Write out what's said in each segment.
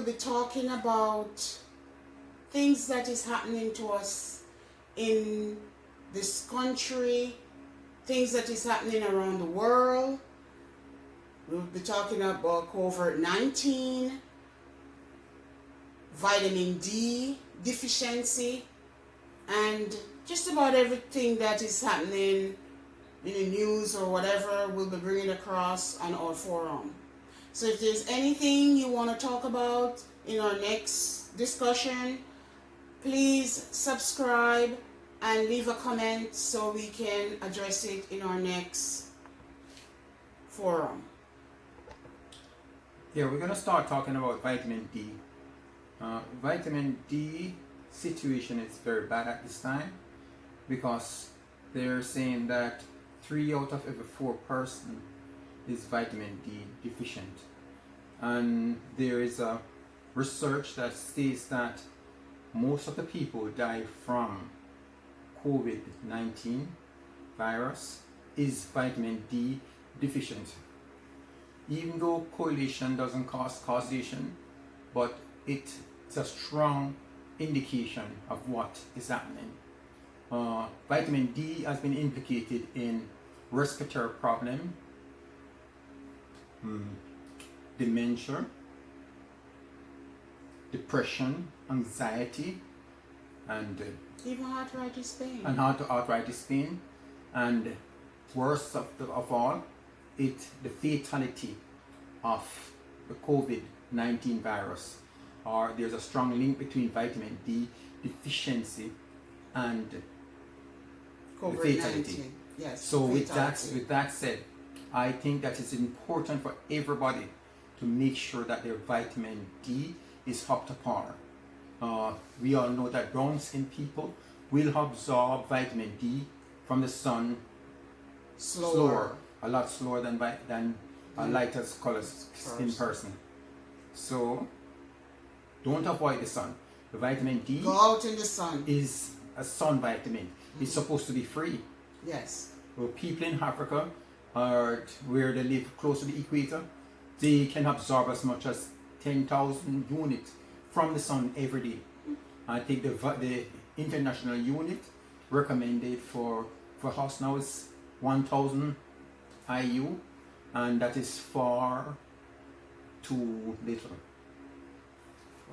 be talking about things that is happening to us in this country, things that is happening around the world. We'll be talking about COVID-19, vitamin D deficiency, and just about everything that is happening in the news or whatever we'll be bringing across on our forum. So if there's anything you want to talk about in our next discussion, please subscribe and leave a comment so we can address it in our next forum. Yeah, we're going to start talking about vitamin D. Vitamin D situation is very bad at this time because they're saying that 3 out of every 4 person is vitamin D deficient. And there is a research that states that most of the people who die from COVID-19 virus is vitamin D deficient. Even though correlation doesn't cause causation, but it's a strong indication of what is happening. Vitamin D has been implicated in respiratory problem, dementia, depression, anxiety, and even arthritis pain. Arthritis pain, and worst of all, the fatality of the COVID-19 virus. Or there's a strong link between vitamin D deficiency and COVID-19. fatality. Yes. So fatality. with that said, I think that it's important for everybody to make sure that their vitamin D is up to par. We all know that brown skinned people will absorb vitamin D from the sun slower, a lot slower than a lighter colored skin person. So don't avoid the sun. The vitamin D go out in the sun is a sun vitamin. It's supposed to be free. Yes. Well, people in Africa or where they live close to the equator, they can absorb as much as 10,000 units from the sun every day. I think the international unit recommended for us now is 1,000 IU, and that is far too little.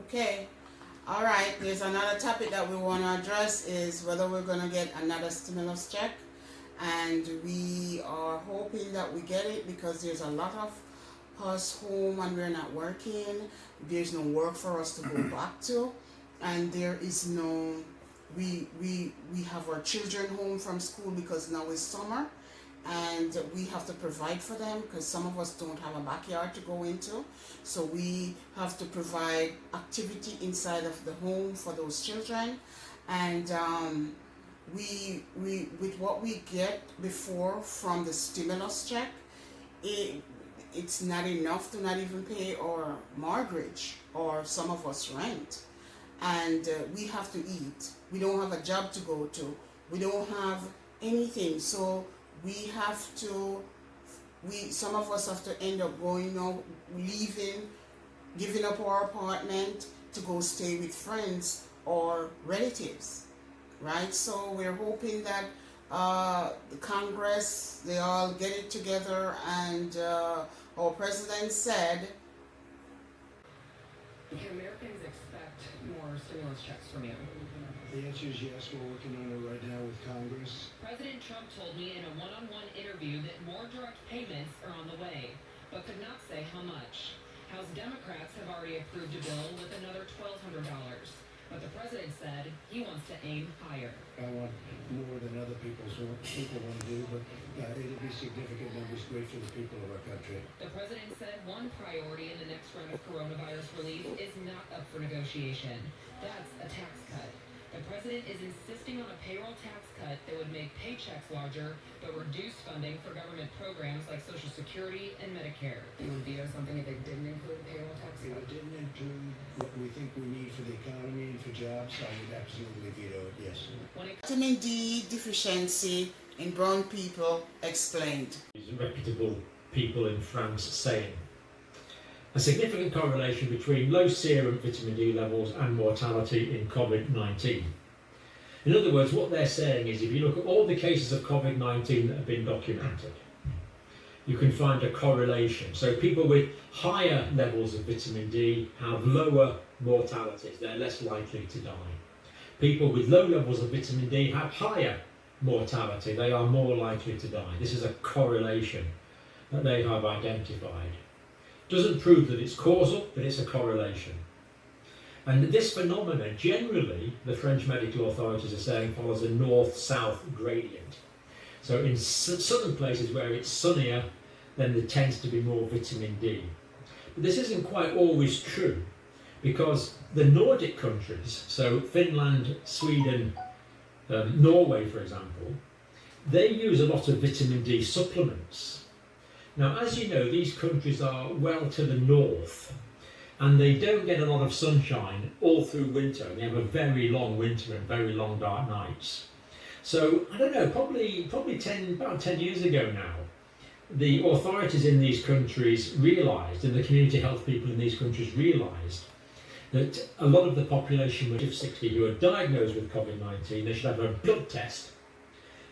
Okay. All right. There's another topic that we want to address is whether we're going to get another stimulus check, and we are hoping that we get it because there's a lot of us home and we're not working. There's no work for us to go back to, and there is no. We have our children home from school because now it's summer, and we have to provide for them because some of us don't have a backyard to go into, so we have to provide activity inside of the home for those children. And we with what we get before from the stimulus check, it's not enough to not even pay our mortgage or some of us rent, and we have to eat. We don't have a job to go to. We don't have anything, so we have to, some of us have to end up going out, leaving, giving up our apartment to go stay with friends or relatives, right? So we're hoping that the Congress, they all get it together, and our president said, can Americans expect more stimulus checks from you? The answer is yes. We're working on it right now with Congress. President Trump told me in a one-on-one interview that more direct payments are on the way, but could not say how much. House Democrats have already approved a bill with another $1,200, but the president said he wants to aim higher. I want more than other people want to do, but it'll be significant numbers, great for the people of our country. The president said one priority in the next round of coronavirus relief is not up for negotiation. That's a tax cut. The president is insisting on a payroll tax cut that would make paychecks larger, but reduce funding for government programs like Social Security and Medicare. You would veto something if they didn't include a payroll tax If cut? it didn't include what we think we need for the economy and for jobs, I would absolutely veto it, yes. vitamin D deficiency in brown people explained. Reputable people in France saying. a significant correlation between low serum vitamin D levels and mortality in COVID-19. In other words, what they're saying is if you look at all the cases of COVID-19 that have been documented, you can find a correlation. So people with higher levels of vitamin D have lower mortalities, they're less likely to die. People with low levels of vitamin D have higher mortality, they are more likely to die. This is a correlation that they have identified. Doesn't prove that it's causal, but it's a correlation. And this phenomenon, generally, the French medical authorities are saying, follows a north-south gradient. So in southern places where it's sunnier, then there tends to be more vitamin D. But this isn't quite always true, because the Nordic countries, so Finland, Sweden, Norway, for example, they use a lot of vitamin D supplements. Now, as you know, these countries are well to the north, and they don't get a lot of sunshine all through winter, and they have a very long winter and very long dark nights. So, I don't know, probably about 10 years ago now, the authorities in these countries realised, and the community health people in these countries realised, that a lot of the population of 60 who are diagnosed with COVID-19, they should have a blood test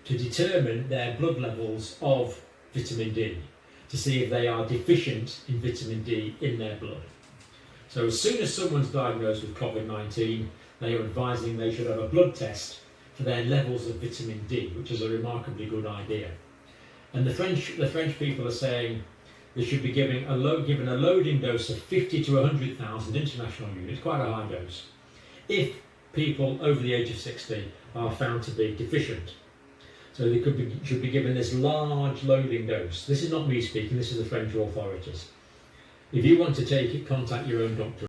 to determine their blood levels of vitamin D, to see if they are deficient in vitamin D in their blood. So as soon as someone's diagnosed with COVID-19, they are advising they should have a blood test for their levels of vitamin D, which is a remarkably good idea. And the French people are saying they should be given a loading dose of 50 to 100,000 international units, quite a high dose, if people over the age of 60 are found to be deficient. So they should be given this large loading dose. This is not me speaking, this is the French authorities. If you want to take it, contact your own doctor.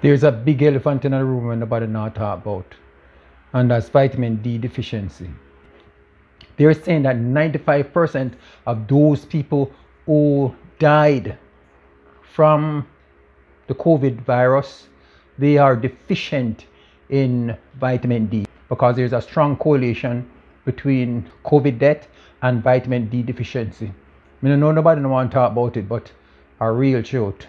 There's a big elephant in the room when nobody not talk about, and that's vitamin D deficiency. They're saying that 95% of those people who died from the COVID virus, they are deficient in vitamin D, because there's a strong correlation between COVID death and vitamin D deficiency. I mean, I know nobody don't want to talk about it, but a real truth.